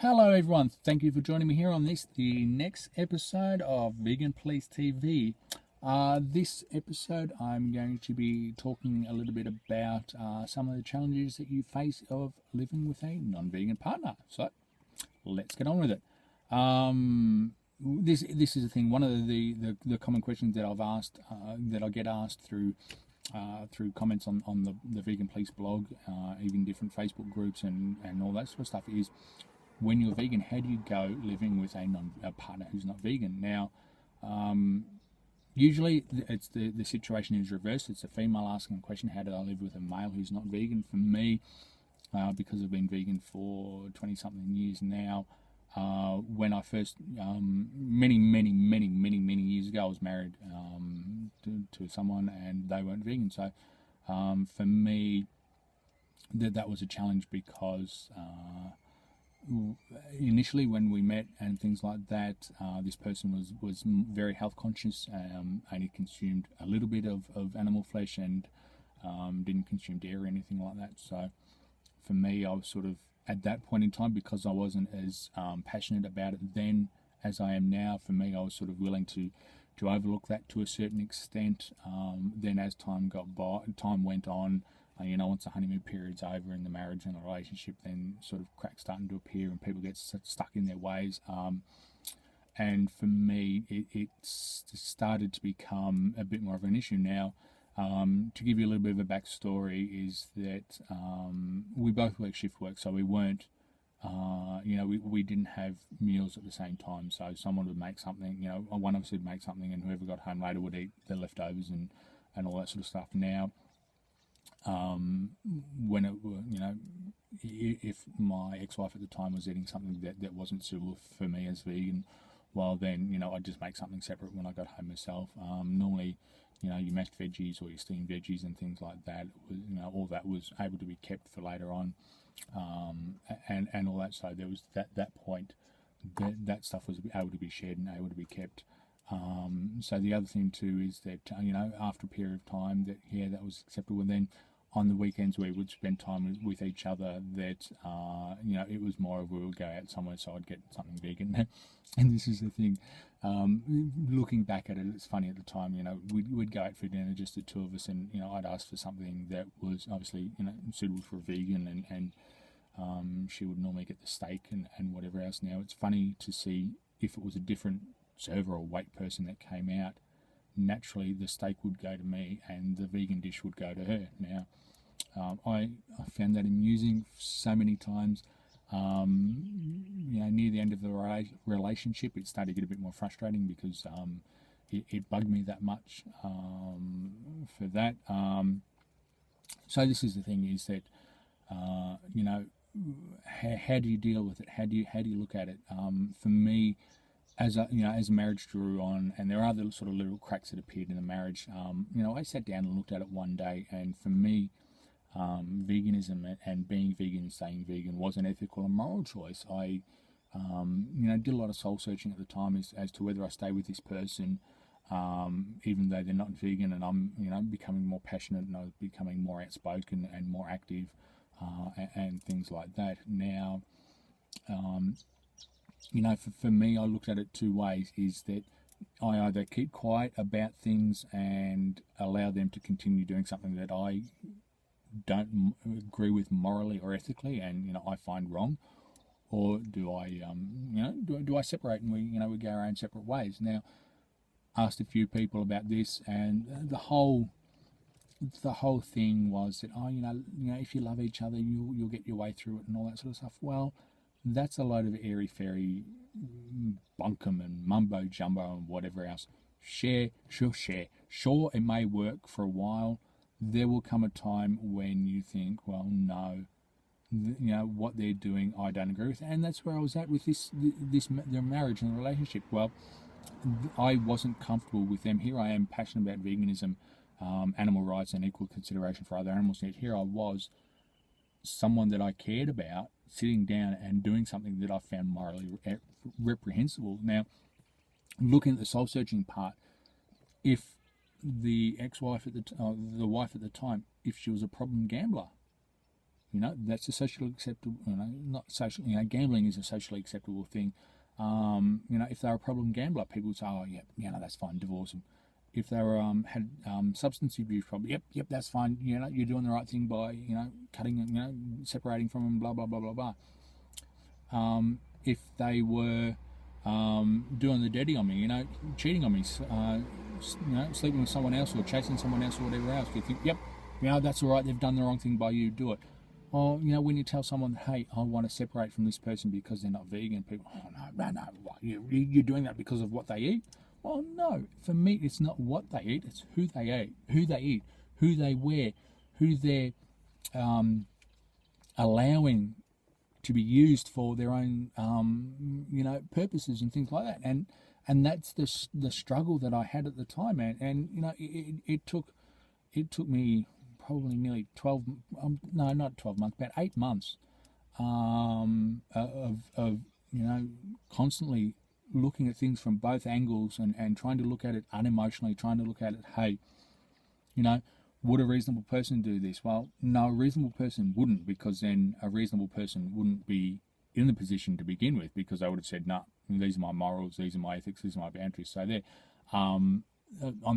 Hello everyone, thank you for joining me here on the next episode of Vegan Please TV. This episode I'm going to be talking a little bit about some of the challenges that you face of living with a non-vegan partner. So let's get on with it. This is the thing. One of the common questions that I've asked that I get asked through comments on the Vegan Please blog, even different Facebook groups and all that sort of stuff is, when you're vegan, how do you go living with a partner who's not vegan? Now, usually it's the situation is reversed. It's a female asking the question, how do I live with a male who's not vegan? For me, because I've been vegan for 20-something years now, when I first, many years ago, I was married to someone and they weren't vegan. So for me, that was a challenge because initially when we met and things like that, this person was very health conscious, and he consumed a little bit of animal flesh and didn't consume dairy or anything like that. So for me, I was sort of at that point in time, because I wasn't as passionate about it then as I am now, for me I was sort of willing to overlook that to a certain extent. Then as time went on, once the honeymoon period's over in the marriage and the relationship, then sort of cracks starting to appear and people get stuck in their ways. And for me, it started to become a bit more of an issue. Now, to give you a little bit of a backstory, is that we both work shift work, so we weren't, we didn't have meals at the same time. So someone would make something, one of us would make something, and whoever got home later would eat the leftovers and all that sort of stuff. Now, when it, if my ex-wife at the time was eating something that wasn't suitable for me as vegan, well then, I'd just make something separate when I got home myself. Normally, your mashed veggies or your steamed veggies and things like that, all that was able to be kept for later on, and all that. So there was that point that stuff was able to be shared and able to be kept. So the other thing too is that, after a period of time that was acceptable. And then on the weekends we would spend time with each other, that, it was more of, we would go out somewhere, so I'd get something vegan. And this is the thing, looking back at it, it's funny at the time, we'd go out for dinner, just the two of us, and, I'd ask for something that was obviously, suitable for a vegan, and she would normally get the steak and whatever else. Now, it's funny to see if it was a different server or white person that came out, naturally the steak would go to me and the vegan dish would go to her. Now, I found that amusing so many times. Near the end of the relationship, it started to get a bit more frustrating because it bugged me that much for that. So this is the thing, is that how do you deal with it? How do you look at it? For me, as a marriage drew on, and there are other sort of little cracks that appeared in the marriage, I sat down and looked at it one day, and for me, veganism and being vegan, staying vegan, was an ethical and moral choice. I, did a lot of soul searching at the time as to whether I stay with this person, even though they're not vegan, and I'm, becoming more passionate, and I'm becoming more outspoken and more active, and things like that. Now, for me, I looked at it two ways, is that I either keep quiet about things and allow them to continue doing something that I don't agree with morally or ethically, and, I find wrong, or do I, do I separate and we go our own separate ways. Now, asked a few people about this, and the whole thing was that, if you love each other, you'll get your way through it and all that sort of stuff. Well, that's a load of airy-fairy bunkum and mumbo-jumbo and whatever else. Share. Sure, it may work for a while. There will come a time when you think, well, no, what they're doing, I don't agree with. And that's where I was at with their marriage and relationship. Well, I wasn't comfortable with them. Here I am, passionate about veganism, animal rights and equal consideration for other animals. Yet here I was, someone that I cared about, sitting down and doing something that I found morally reprehensible. Now, looking at the soul searching part, if the ex-wife the wife at the time, if she was a problem gambler, That's a socially acceptable. Not social. Gambling is a socially acceptable thing. If they're a problem gambler, people would say, "Oh, yeah, that's fine, divorce them." If they were had substance abuse problem, yep, that's fine. You're doing the right thing by cutting, separating from them, blah blah blah blah blah. If they were doing the dirty on me, cheating on me, sleeping with someone else or chasing someone else or whatever else, you think, yep, that's all right. They've done the wrong thing by you. Do it. Or when you tell someone, hey, I want to separate from this person because they're not vegan, people, oh no, what, you're doing that because of what they eat? Well, no. For me, it's not what they eat; it's who they eat, who they wear, who they're allowing to be used for their own, purposes and things like that. And that's the struggle that I had at the time, man. And it took me probably nearly 12, no, not 12 months, about 8 months of constantly looking at things from both angles and trying to look at it unemotionally, trying to look at it, hey, would a reasonable person do this? Well, no, a reasonable person wouldn't, because then a reasonable person wouldn't be in the position to begin with, because they would have said, no, these are my morals, these are my ethics, these are my boundaries. So there. On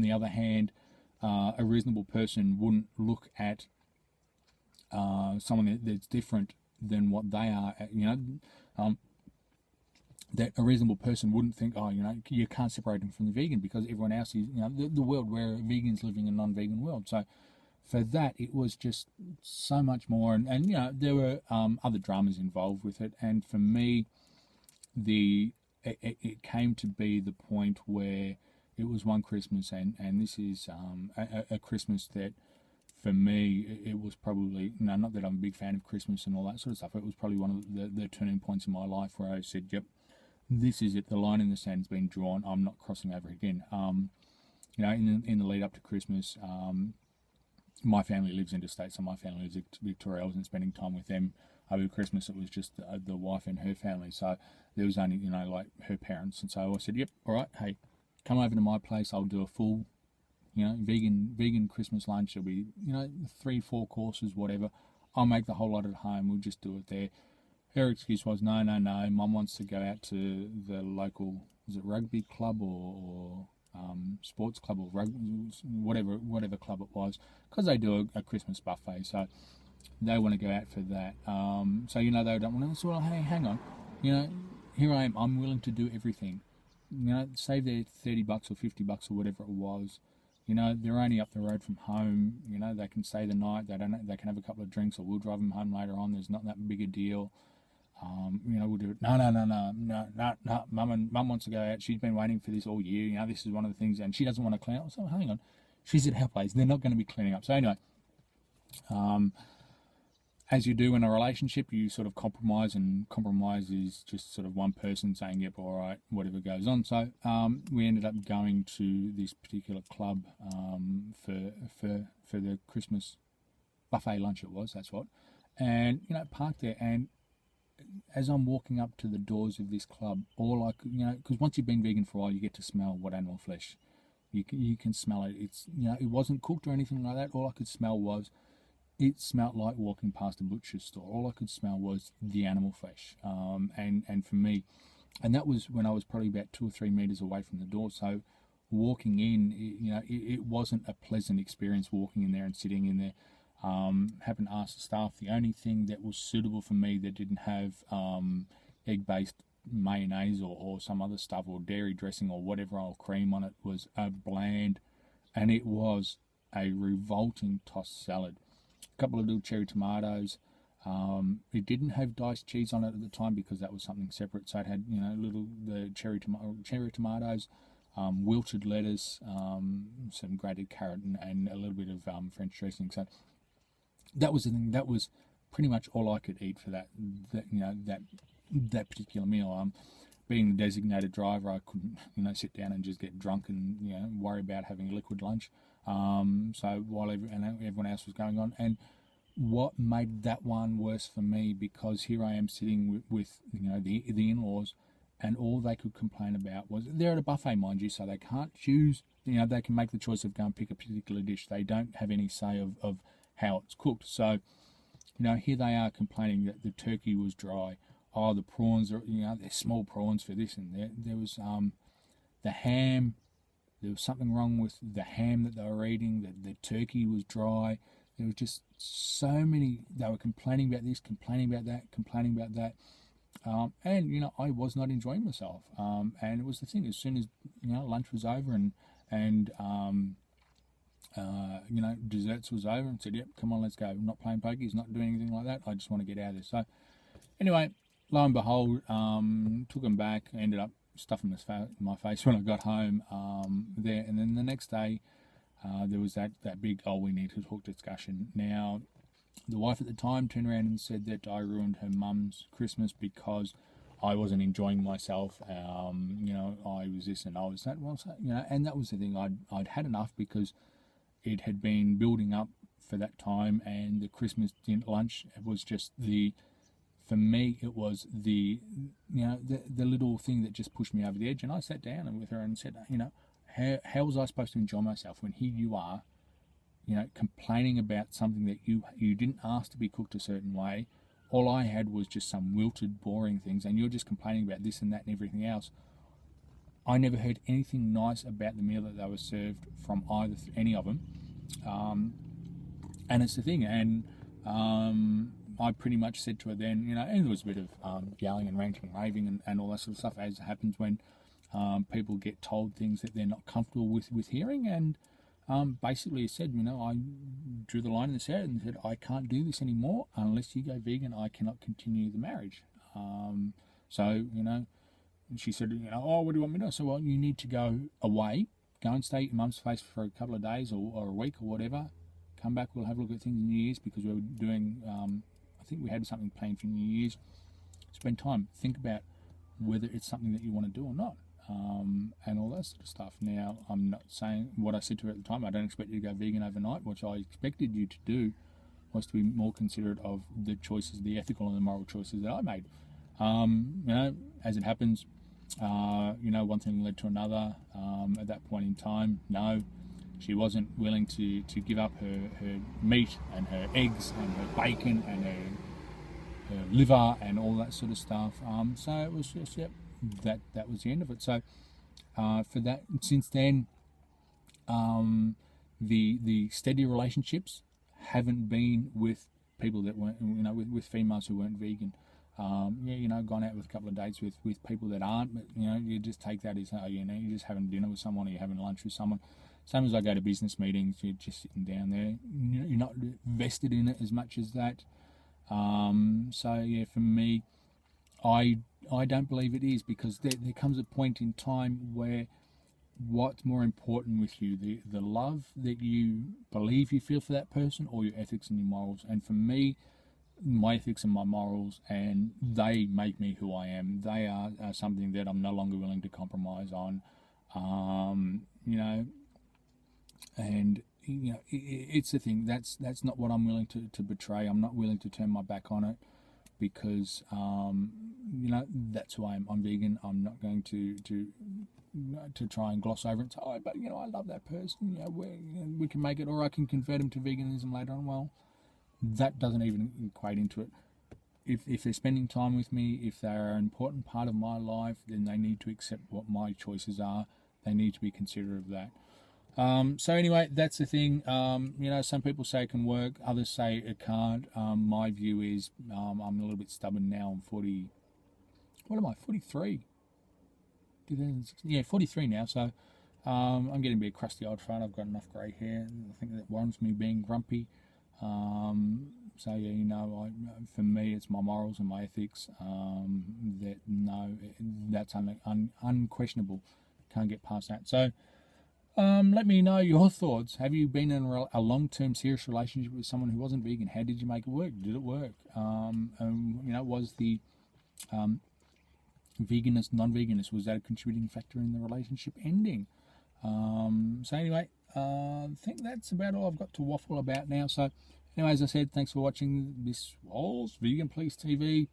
the other hand, a reasonable person wouldn't look at someone that's different than what they are. That a reasonable person wouldn't think, oh, you can't separate them from the vegan because everyone else is, the world where vegans living in a non-vegan world. So for that, it was just so much more. And there were other dramas involved with it. And for me, it came to be the point where it was one Christmas, and this is a Christmas that, for me, it was probably, not that I'm a big fan of Christmas and all that sort of stuff, it was probably one of the turning points in my life where I said, yep, this is it, the line in the sand's been drawn, I'm not crossing over again. In the lead up to Christmas, my family lives interstate, so my family lives in Victoria. I wasn't spending time with them over Christmas. It was just the wife and her family, so there was only, like her parents, and so I said, yep, all right, hey, come over to my place, I'll do a full, vegan Christmas lunch. It'll be, 3-4 courses, whatever. I'll make the whole lot at home, we'll just do it there. Her excuse was, no, Mum wants to go out to the local, is it rugby club or sports club or rugby, whatever club it was, because they do a Christmas buffet, so they want to go out for that. So, they don't want to, so, well, hey, hang on, here I am, I'm willing to do everything. Save their $30 or $50 or whatever it was. They're only up the road from home. They can stay the night. They can have a couple of drinks, or we'll drive them home later on. There's not that big a deal. We'll do it. No. Mum wants to go out. She's been waiting for this all year. This is one of the things, and she doesn't want to clean up. So hang on, she's at our place. They're not going to be cleaning up. So anyway, as you do in a relationship, you sort of compromise, and compromise is just sort of one person saying, yep, all right, whatever goes on. So we ended up going to this particular club for the Christmas buffet lunch, it was, that's what. And, parked there, and as I'm walking up to the doors of this club, all I could, because once you've been vegan for a while, you get to smell what animal flesh. You can smell it. It's, it wasn't cooked or anything like that. All I could smell was, it smelled like walking past a butcher's store. All I could smell was the animal flesh. And for me, and that was when I was probably about 2 or 3 meters away from the door. So walking in, it wasn't a pleasant experience walking in there and sitting in there. Happened to ask the staff. The only thing that was suitable for me that didn't have egg-based mayonnaise or some other stuff, or dairy dressing or whatever, or cream on it, was a bland, and it was a revolting tossed salad. A couple of little cherry tomatoes. It didn't have diced cheese on it at the time because that was something separate. So it had, the cherry tomatoes, wilted lettuce, some grated carrot, and a little bit of French dressing. So that was the thing. That was pretty much all I could eat for that particular meal. Being the designated driver, I couldn't, sit down and just get drunk and, worry about having a liquid lunch. So while everyone else was going on, and what made that one worse for me, because here I am sitting with the in-laws, and all they could complain about was, they're at a buffet, mind you, so they can't choose. They can make the choice of going and pick a particular dish. They don't have any say of how it's cooked. So here they are complaining that the turkey was dry. Oh, the prawns are, they're small prawns for this, and there was the ham. There was something wrong with the ham that they were eating. The turkey was dry. There was just so many. They were complaining about this, complaining about that, complaining about that. And I was not enjoying myself. And it was the thing. As soon as lunch was over and desserts was over, and said, "Yep, come on, let's go. I'm not playing pokies, not doing anything like that. I just want to get out of there." So anyway, lo and behold, took them back. Ended up stuffing my face when I got home there. And then the next day, there was that big, we need to talk discussion. Now, the wife at the time turned around and said that I ruined her mum's Christmas because I wasn't enjoying myself. I was this and I was that. Well, and that was the thing. I'd had enough because it had been building up for that time, and the Christmas dinner lunch was just for me, it was the little thing that just pushed me over the edge. And I sat down with her and said, how was I supposed to enjoy myself when here you are, complaining about something that you didn't ask to be cooked a certain way. All I had was just some wilted, boring things, and you're just complaining about this and that and everything else. I never heard anything nice about the meal that they were served from any of them. And it's the thing, and I pretty much said to her then, and there was a bit of yelling and ranting and raving and all that sort of stuff, as happens when people get told things that they're not comfortable with hearing. And basically I said, I drew the line in the sand and said, I can't do this anymore. Unless you go vegan, I cannot continue the marriage. So she said, what do you want me to do? So, well, you need to go away, go and stay at your mum's place for a couple of days or a week or whatever. Come back, we'll have a look at things in New Year's, because we were doing, I think we had something planned for New Year's. Spend time, think about whether it's something that you want to do or not. And all that sort of stuff. Now, I'm not saying what I said to her at the time. I don't expect you to go vegan overnight. What I expected you to do was to be more considerate of the choices, the ethical and the moral choices that I made. As it happens, one thing led to another. At that point in time, no, she wasn't willing to give up her meat and her eggs and her bacon and her liver and all that sort of stuff. So it was just, that was the end of it. So for that, since then, the steady relationships haven't been with people that weren't, with females who weren't vegan. Gone out with a couple of dates with people that aren't, but you just take that as, you're just having dinner with someone, or you're having lunch with someone. Same as I go to business meetings, you're just sitting down there. You're not vested in it as much as that. For me, I don't believe it is, because there comes a point in time where what's more important with you, the love that you believe you feel for that person, or your ethics and your morals. And for me, my ethics and my morals, and they make me who I am. They are something that I'm no longer willing to compromise on. And it's the thing, that's not what I'm willing to betray. I'm not willing to turn my back on it, because that's who I am. I'm vegan. I'm not going to try and gloss over and say, but I love that person. We can make it, or I can convert them to veganism later on. Well, that doesn't even equate into it. If they're spending time with me, if they're an important part of my life, then they need to accept what my choices are. They need to be considerate of that. So anyway, that's the thing. Some people say it can work, others say it can't. My view is, I'm a little bit stubborn now. I'm 40. What am I? 43. 43 now. So I'm getting a bit crusty old fart. I've got enough grey hair. I think that warrants me being grumpy. For me, it's my morals and my ethics. That's unquestionable. Can't get past that. So. Let me know your thoughts. Have you been in a long-term serious relationship with someone who wasn't vegan? How did you make it work? Did it work? Was the veganist, non-veganist, was that a contributing factor in the relationship ending? I think that's about all I've got to waffle about now. So anyway, as I said, thanks for watching. This was Vegan Please TV.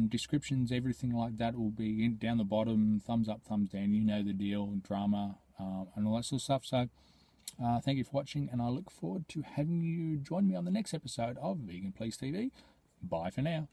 Descriptions, everything like that will be down the bottom. Thumbs up, thumbs down. You know the deal. Drama. And all that sort of stuff. So Thank you for watching, and I look forward to having you join me on the next episode of Vegan Please TV. Bye for now.